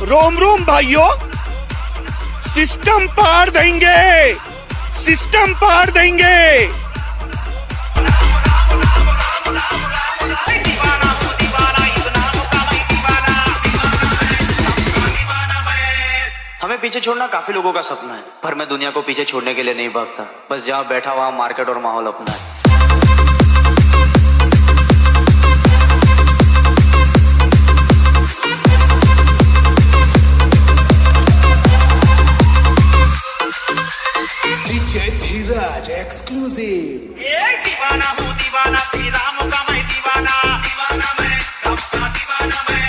रोम रोम भाइयों, सिस्टम पार देंगे, सिस्टम पार देंगे। हमें पीछे छोड़ना काफी लोगों का सपना है, पर मैं दुनिया को पीछे छोड़ने के लिए नहीं भागता। बस जहाँ बैठा वहाँ मार्केट और माहौल अपना है। डीजे धीरज एक्सक्लूसिव। दीवाना हूँ दीवाना, श्री राम का मैं दीवाना, दीवाना मैं रब का दीवाना मैं।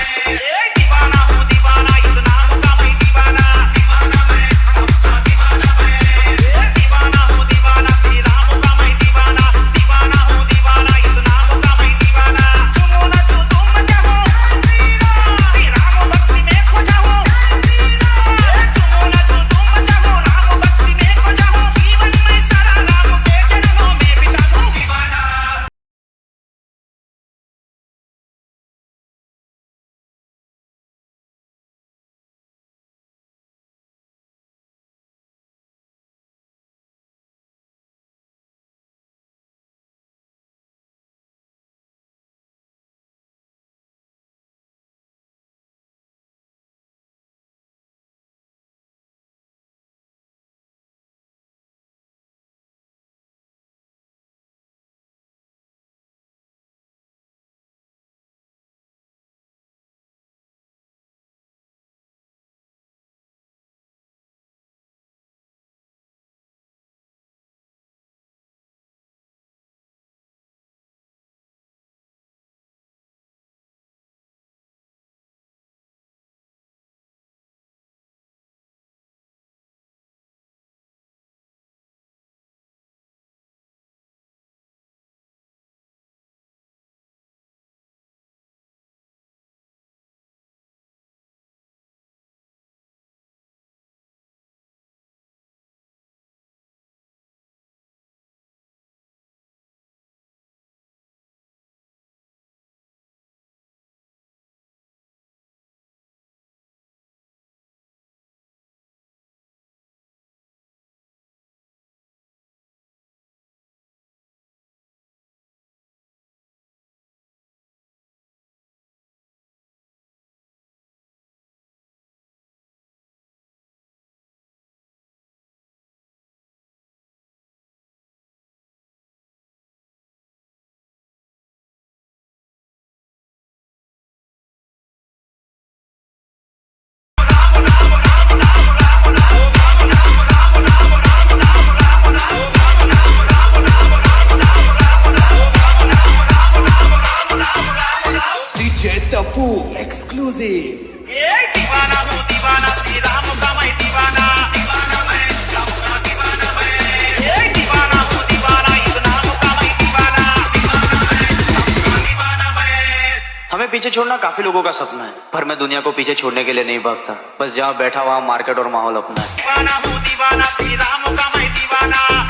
दीवाना हूँ दीवाना, इस नाम का मैं दीवाना, दीवाना मैं रब का दीवाना मैं। दीवाना हूँ दीवाना, श्री राम का मैं दीवाना, दीवाना हूँ दीवाना, इस नाम का मैं दीवाना। चुनो न चु तुम चाहो, श्री राम भक्ति में खो जाओ। चुनो न चु तुम चाहो, राम भक्ति में खो जाओ। जीवन में सारा राम के चरणों में बिता दूं। दीवाना डीजे तपू एक्सक्लूसिव। दीवाना हूँ दीवाना, श्री राम का मैं दीवाना, दीवाना मैं रब का दीवाना मैं। दीवाना हूँ दीवाना, इस नाम का मैं दीवाना, दीवाना मैं रब का दीवाना मैं। हमें पीछे छोड़ना काफी लोगों का सपना है, पर मैं दुनिया को पीछे छोड़ने के लिए नहीं भागता। बस जहाँ बैठा वहाँ मार्केट और माहौल अपना है। दीवाना हूँ दीवाना, श्री राम का मैं दीवाना।